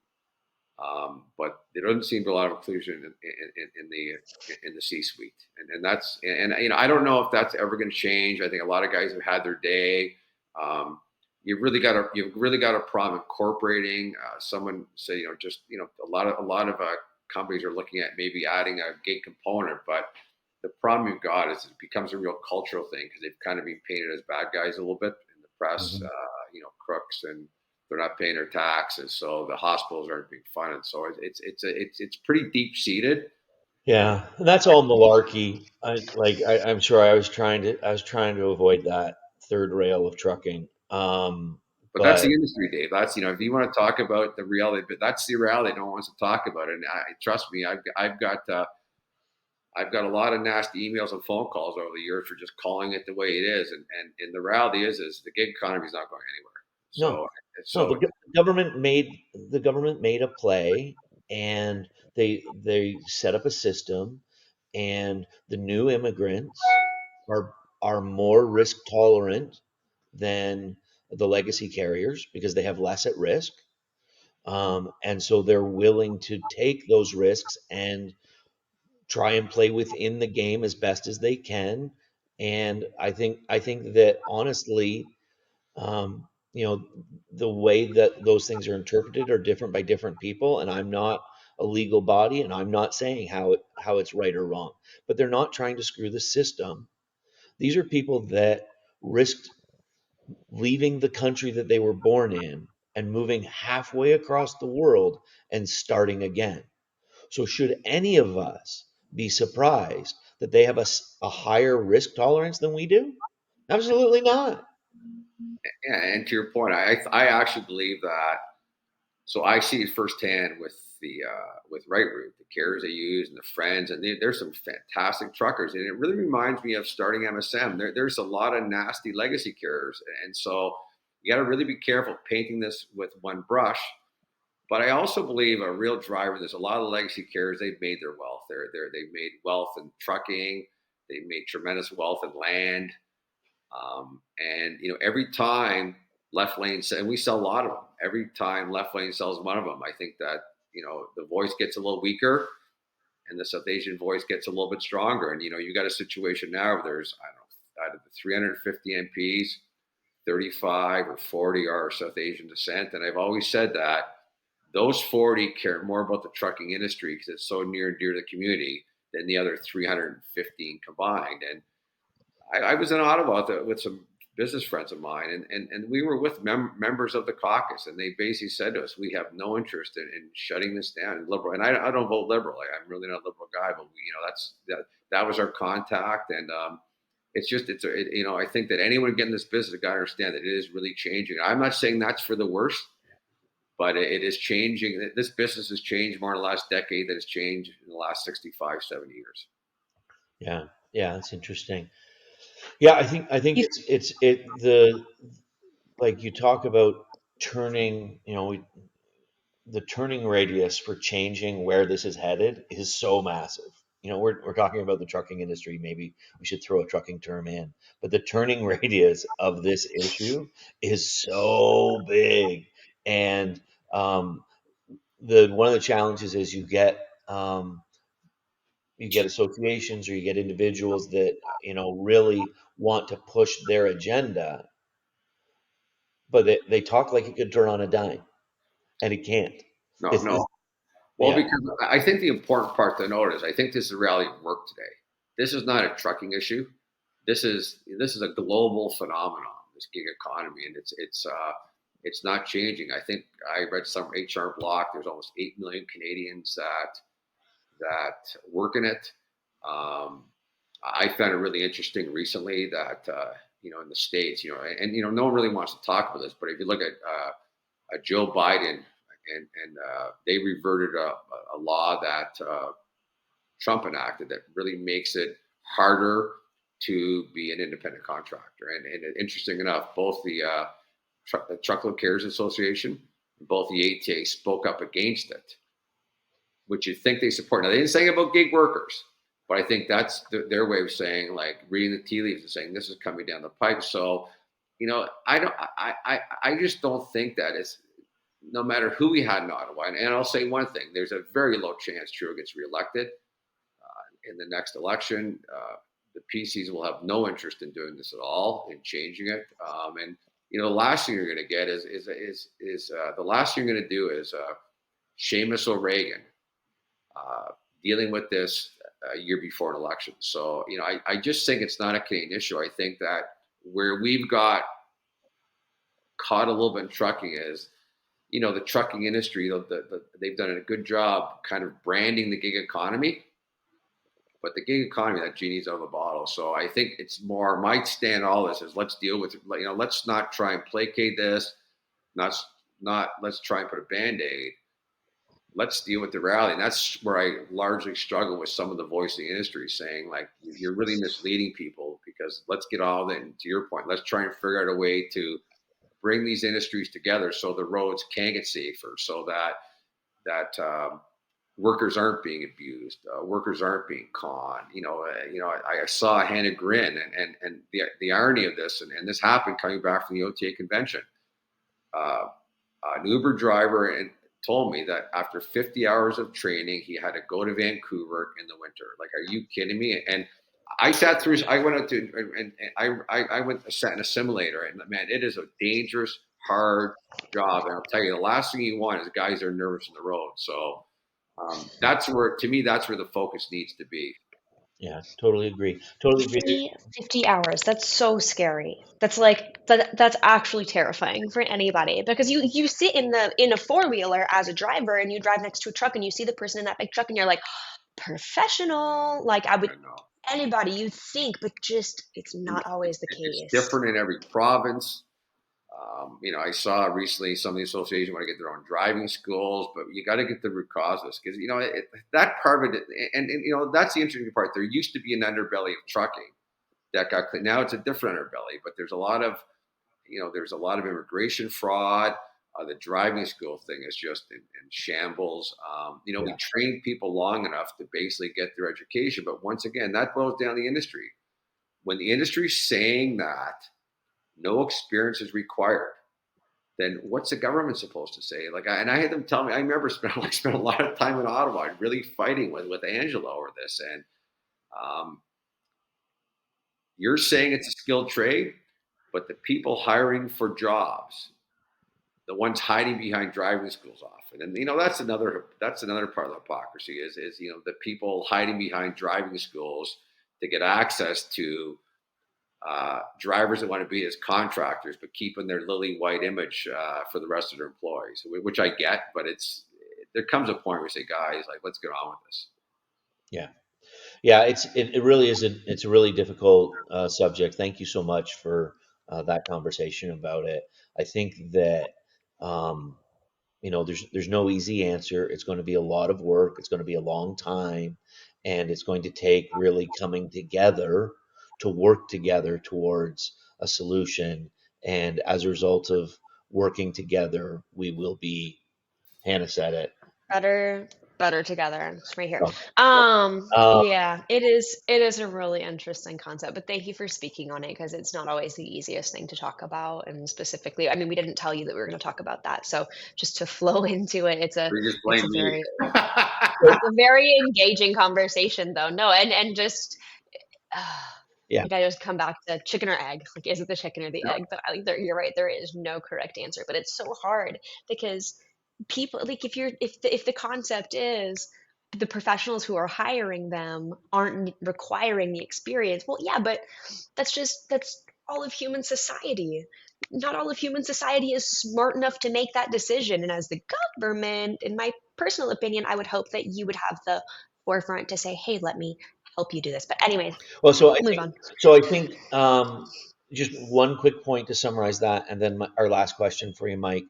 But there doesn't seem to be a lot of inclusion in the C-suite, and that's and I don't know if that's ever going to change. I think a lot of guys have had their day. You've really got a problem incorporating. Someone say a lot of companies are looking at maybe adding a gig component, but the problem you've got is it becomes a real cultural thing because they've kind of been painted as bad guys a little bit in the press, Mhm. crooks, and they're not paying their taxes, so the hospitals aren't being funded. So it's pretty deep seated. Yeah, and that's all malarkey. I'm sure I was trying to avoid that third rail of trucking. But that's But the industry, Dave. That's if you want to talk about the reality, but that's the reality no one wants to talk about. And trust me, I've got a lot of nasty emails and phone calls over the years for just calling it the way it is. And the reality is the gig economy is not going anywhere. no, So no, so the government made a play, and they set up a system, and the new immigrants are are more risk tolerant than the legacy carriers because they have less at risk. And so they're willing to take those risks and try and play within the game as best as they can. And I think that honestly, you know, the way that those things are interpreted are different by different people. And I'm not a legal body, and I'm not saying how it's right or wrong. But they're not trying to screw the system. These are people that risked leaving the country that they were born in and moving halfway across the world and starting again. So, should any of us be surprised that they have a higher risk tolerance than we do? Absolutely not. yeah, and to your point, I actually believe that. So I see it firsthand with Right Route, the carriers they use and the friends, and there's some fantastic truckers, and it really reminds me of starting MSM. There's a lot of nasty legacy carriers, and so you got to really be careful painting this with one brush. But I also believe a real driver. There's a lot of legacy carriers. They've made their wealth. They've made wealth in trucking. They've made tremendous wealth in land. And every time left lane, and we sell a lot of them. Every time left lane sells one of them, I think that the voice gets a little weaker, and the South Asian voice gets a little bit stronger. And you got a situation now where there's I don't know out of the 350 MPs, 35 or 40 are South Asian descent, and I've always said that those 40 care more about the trucking industry because it's so near and dear to the community than the other 315 combined. And I was in Ottawa with some business friends of mine, and we were with members of the caucus, and they basically said to us, "We have no interest in shutting this down." And liberal, and I don't vote liberal. I'm really not a liberal guy, but that was our contact, and it's just I think that anyone getting this business got to understand that it is really changing. I'm not saying that's for the worst, but it is changing. This business has changed more in the last decade than it's changed in the last 65, 70 years. Yeah, yeah, that's interesting. Yeah, I think You it's it the like you talk about turning, the turning radius for changing where this is headed is so massive. We're talking about the trucking industry. Maybe we should throw a trucking term in, but the turning radius of this issue is so big. And the one of the challenges is you get associations, or you get individuals that really want to push their agenda, but they talk like it could turn on a dime, and it can't. No, It's no. this, Well, yeah. because I think the important part to note is I think this is the reality of work today. This is not a trucking issue. This is a global phenomenon. This gig economy, and it's not changing. I think I read some HR block. There's almost 8 million Canadians that work in it. Um, I found it really interesting recently that in the states, no one really wants to talk about this, but if you look at Joe Biden, and they reverted a law that Trump enacted that really makes it harder to be an independent contractor. And interesting enough, both the Truckload Carriers Association and both the ATA spoke up against it, which you think they support. Now, they didn't say about gig workers, but I think that's their way of saying, like reading the tea leaves and saying this is coming down the pipe. So, I don't, I just don't think that it's no matter who we had in Ottawa. And I'll say one thing: there's a very low chance Trudeau gets reelected in the next election. The PCs will have no interest in doing this at all, in changing it. And the last thing you're going to get is the last thing you're going to do is Seamus O'Regan dealing with this a year before an election. So, I just think it's not a Canadian issue. I think that where we've got caught a little bit in trucking is, the trucking industry, they've done a good job kind of branding the gig economy, but the gig economy, that genie's out of the bottle. So I think it's more my stand. All this is let's deal with it. Let's not try and placate this. Not not let's try and put a band aid. Let's deal with the reality. And that's where I largely struggle with some of the voice of the industry saying, like, you're really misleading people, because let's get all in. To your point, let's try and figure out a way to bring these industries together so the roads can get safer, so that workers aren't being abused, workers aren't being conned. I saw a Hannah Grin, and the irony of this, and this happened coming back from the OTA convention. Uh, an Uber driver and told me that after 50 hours of training, he had to go to Vancouver in the winter. Like, are you kidding me? And I sat through. I went out to and I went sat in a simulator, and man, it is a dangerous, hard job. And I'll tell you, the last thing you want is guys that are nervous on the road. So that's where, to me, that's where the focus needs to be. Yeah, totally agree. Totally agree. 50 hours. That's so scary. That's actually terrifying for anybody, because you sit in a four-wheeler as a driver, and you drive next to a truck, and you see the person in that big truck, and you're like, professional. Like, I would, I know. anybody you think, but just it's not always the It's case. different in every province. I saw recently some of the associations want to get their own driving schools, but you got to get the root causes, because that part of it, and that's the interesting part. There used to be an underbelly of trucking that got clean. Now it's a different underbelly, but there's a lot of immigration fraud. The driving school thing is just in shambles. Yeah. We train people long enough to basically get their education, but once again, that boils down to the industry. When the industry's saying that no experience is required, then what's the government supposed to say? And I had them tell me. I remember spent a lot of time in Ottawa, really fighting with Angela over this. And um, you're saying it's a skilled trade, but the people hiring for jobs, the ones hiding behind driving schools often, and that's another part of the hypocrisy is the people hiding behind driving schools to get access to drivers that want to be as contractors, but keeping their lily white image for the rest of their employees, which I get, but there comes a point where we say, guys, like, let's get on with this. Yeah. Yeah, it really is it's a really difficult subject. Thank you so much for that conversation about it. I think that um, there's no easy answer. It's going to be a lot of work. It's going to be a long time, and it's going to take really coming together to work together towards a solution. And as a result of working together, we will be. Hannah said it. Better together. It's right here. Oh, uh, Yeah, it is a really interesting concept, but thank you for speaking on it, because it's not always the easiest thing to talk about. And specifically, I mean, we didn't tell you that we were going to talk about that. So just to flow into it, it's a We just it's blame a me. very it's a very engaging conversation though. No, and just yeah. like, I just come back to chicken or egg. Like, is it the chicken or the Yeah, egg? But you're right. There is no correct answer, but it's so hard because people, like, if the concept is the professionals who are hiring them aren't requiring the experience, well, yeah, but that's all of human society. Not all of human society is smart enough to make that decision, and as the government, in my personal opinion, I would hope that you would have the forefront to say, hey, let me help you do this. But anyway, Well, move on. I think just one quick point to summarize that, and then our last question for you, Mike.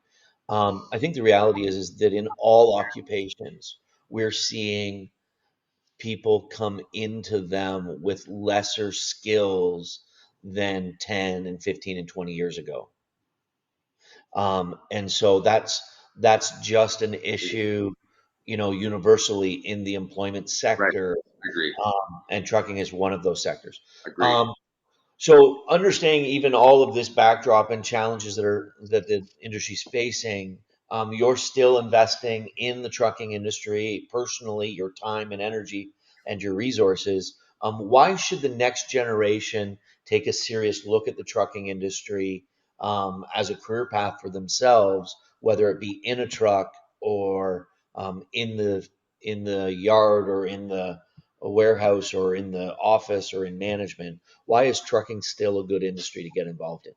I think the reality is that in all occupations, we're seeing people come into them with lesser skills than 10 and 15 and 20 years ago. And so that's just an issue, universally in the employment right. sector, Agree. and trucking is one of those sectors. Agreed. Um, so understanding even all of this backdrop and challenges that the industry's facing, you're still investing in the trucking industry personally, your time and energy and your resources. Why should the next generation take a serious look at the trucking industry as a career path for themselves, whether it be in a truck or in the yard or in the a warehouse or in the office or in management, why is trucking still a good industry to get involved in?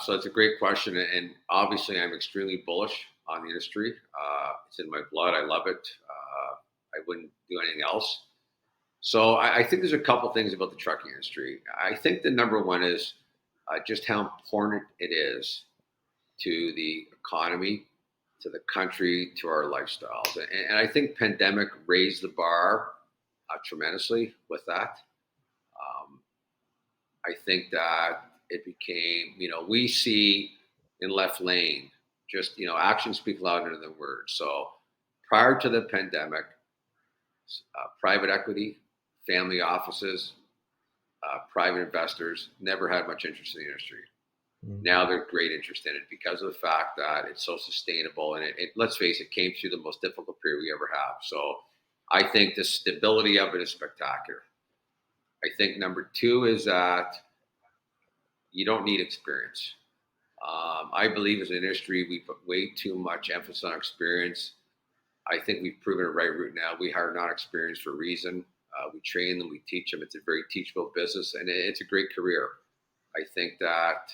So it's a great question, and obviously I'm extremely bullish on the industry. It's in my blood. I love it. I wouldn't do anything else. So I think there's a couple things about the trucking industry. I think the number one is just how important it is to the economy, to the country, to our lifestyles, and I think pandemic raised the bar tremendously with that. Um, I think that it became, we see in left lane, just, actions speak louder than words. So prior to the pandemic, private equity, family offices, private investors never had much interest in the industry. Mm. Now they're great interest in it because of the fact that it's so sustainable, and let's face it, came through the most difficult period we ever have. So I think the stability of it is spectacular. I think number two is that you don't need experience. I believe as an industry, we put way too much emphasis on experience. I think we've proven it right route now. We hire non experienced for a reason. We train them, we teach them. It's a very teachable business, and it's a great career. I think that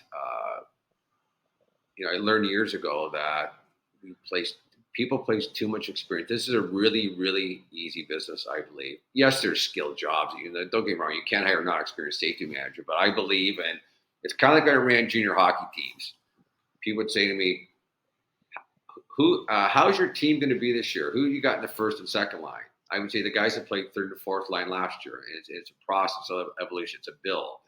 I learned years ago that we placed people place too much experience. This is a really, really easy business, I believe. Yes, there's skilled jobs. Don't get me wrong, you can't hire a non experienced safety manager, but I believe, and it's kind of like I ran junior hockey teams. People would say to me, how's your team going to be this year? Who you got in the first and second line? I would say the guys that played third and fourth line last year. And it's a process of evolution. It's a build.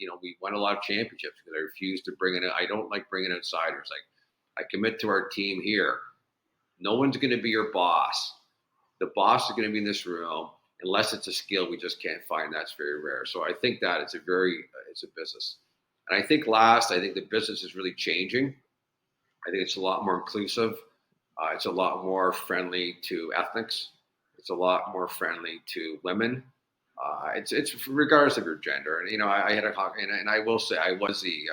And we won a lot of championships because I refuse to bring in. I don't like bringing outsiders. Like I commit to our team here. No one's going to be your boss. The boss is going to be in this room. Unless it's a skill we just can't find. That's very rare. So I think that it's a business. And I think the business is really changing. I think it's a lot more inclusive. It's a lot more friendly to ethnics. It's a lot more friendly to women. It's regardless of your gender. And I had and I will say I was the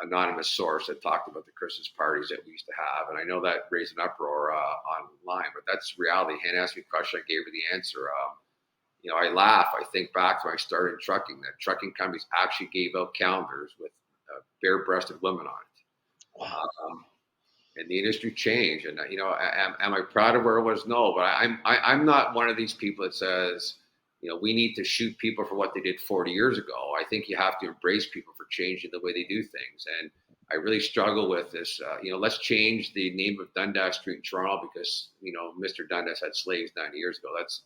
anonymous source that talked about the Christmas parties that we used to have, and I know that raised an uproar online, but that's reality. Hannah asked me a question, I gave her the answer. I laugh. I think back to when I started in trucking. That trucking companies actually gave out calendars with bare-breasted women on it. Wow. And the industry changed. And am I proud of where it was? No, but I'm not one of these people that says, we need to shoot people for what they did 40 years ago. I think you have to embrace people for changing the way they do things. And I really struggle with this. Let's change the name of Dundas Street in Toronto because Mr. Dundas had slaves 90 years ago. That's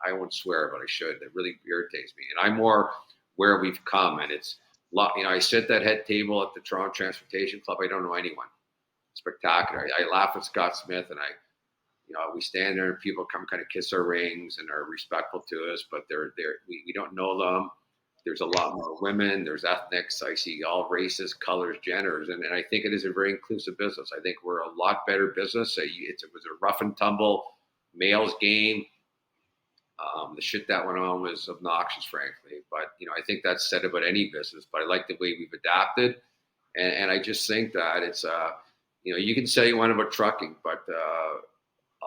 I won't swear, but I should. It really irritates me. And I'm more where we've come, and it's I sit at that head table at the Toronto Transportation Club. I don't know anyone. Spectacular. I laugh at Scott Smith, and we stand there and people come kind of kiss our rings and are respectful to us, but we don't know them. There's a lot more women. There's ethnics. I see all races, colors, genders, and I think it is a very inclusive business. I think we're a lot better business. It was a rough and tumble males game. The shit that went on was obnoxious, frankly. But I think that's said about any business. But I like the way we've adapted, and I just think that it's you can say you want about trucking, but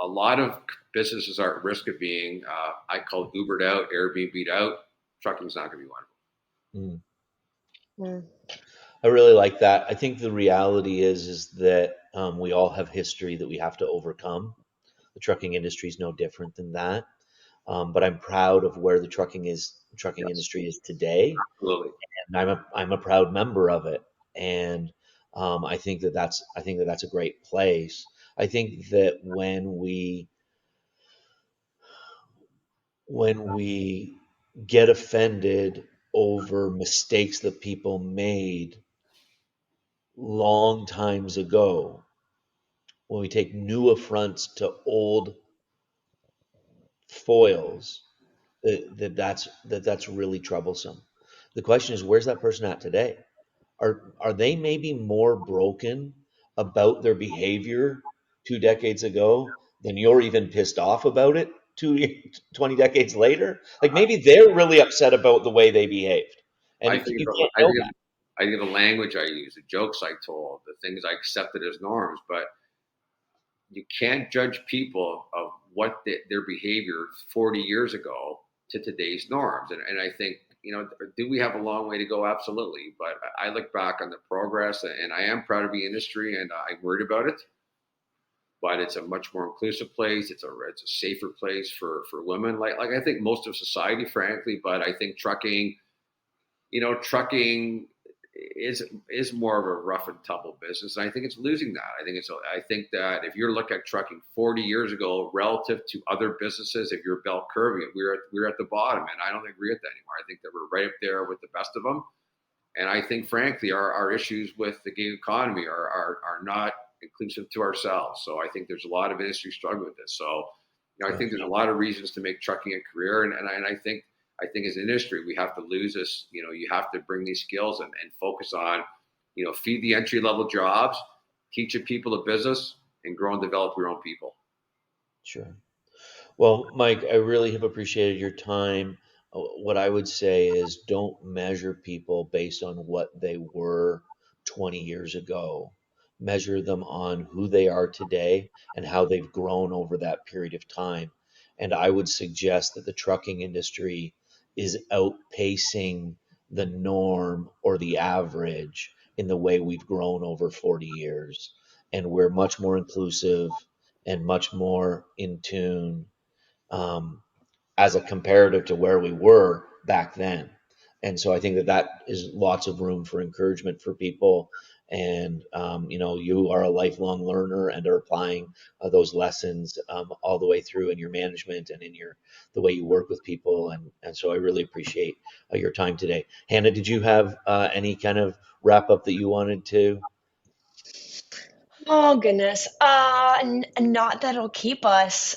a lot of businesses are at risk of being I call Ubered out, Airbnb'd out. Trucking's not going to be one of Mm. I really like that. I think the reality is that we all have history that we have to overcome. The trucking industry is no different than that. But I'm proud of where the trucking them. Yes, industry is today, absolutely. and I'm a proud member of it. And I think that that's a great place. I think that when we get offended over mistakes that people made long times ago, when we take new affronts to old foils, that's really troublesome. The question is, where's that person at today? Are they maybe more broken about their behavior 2 decades ago than you're even pissed off about it 20 decades later? Like maybe they're really upset about the way they behaved, and I you think of, can't I know think of, that. I think of the language I use, the jokes I told, the things I accepted as norms. But you can't judge people of what their behavior 40 years ago to today's norms. And I think, do we have a long way to go? Absolutely. But I look back on the progress, and I am proud of the industry, and I'm worried about it. But it's a much more inclusive place. It's a safer place for women. Like I think most of society, frankly. But I think trucking is more of a rough and tumble business. And I think it's losing that. I think that if you're looking at trucking 40 years ago relative to other businesses, if you're bell curving it, we're at the bottom, and I don't agree with that anymore. I think that we're right up there with the best of them. And I think, frankly, our issues with the gig economy are not inclusive to ourselves. So I think there's a lot of industry struggling with this. So, I think there's a lot of reasons to make trucking a career, and I think as an industry, we have to lose this. You have to bring these skills and focus on, feed the entry level jobs, teach your people a business, and grow and develop your own people. Sure. Well, Mike, I really have appreciated your time. What I would say is don't measure people based on what they were 20 years ago. Measure them on who they are today and how they've grown over that period of time. And I would suggest that the trucking industry is outpacing the norm or the average in the way we've grown over 40 years. And we're much more inclusive and much more in tune, um, as a comparative to where we were back then. And so I think that is lots of room for encouragement for people. And you are a lifelong learner and are applying those lessons all the way through in your management and in the way you work with people. And so I really appreciate your time today. Hannah, did you have any kind of wrap up that you wanted to? Oh goodness. Not that it'll keep us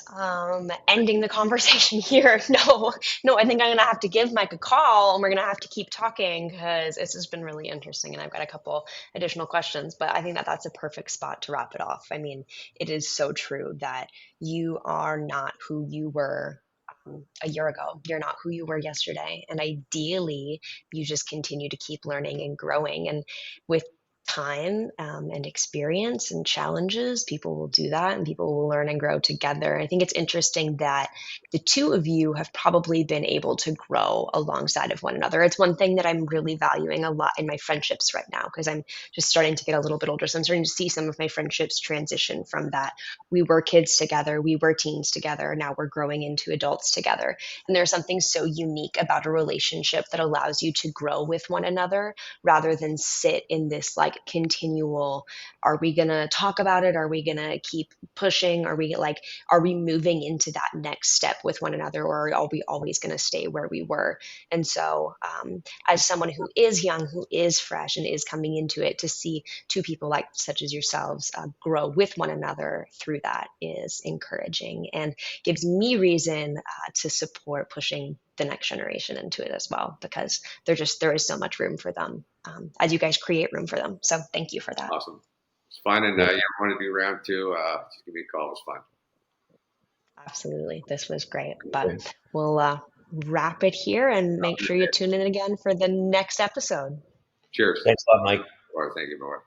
ending the conversation here. No, no. I think I'm gonna have to give Mike a call, and we're gonna have to keep talking because this has been really interesting, and I've got a couple additional questions. But I think that that's a perfect spot to wrap it off. I mean, it is so true that you are not who you were a year ago. You're not who you were yesterday, and ideally, you just continue to keep learning and growing. And with time and experience and challenges, people will do that and people will learn and grow together. I think it's interesting that the two of you have probably been able to grow alongside of one another. It's one thing that I'm really valuing a lot in my friendships right now because I'm just starting to get a little bit older. So I'm starting to see some of my friendships transition from that. We were kids together, we were teens together, now we're growing into adults together. And there's something so unique about a relationship that allows you to grow with one another rather than sit in this like continual, are we going to talk about it, are we going to keep pushing, are we moving into that next step with one another, or are we always going to stay where we were? And so as someone who is young, who is fresh and is coming into it, to see two people like such as yourselves grow with one another through that is encouraging and gives me reason to support pushing the next generation into it as well, because there is so much room for them as you guys create room for them. So thank you for that. Awesome. It's fun. And you ever want to do round two, just give me a call. It was fun. Absolutely. This was great. But we'll wrap it here and make sure you tune in again for the next episode. Cheers. Thanks a lot, Mike. Or thank you, Nora.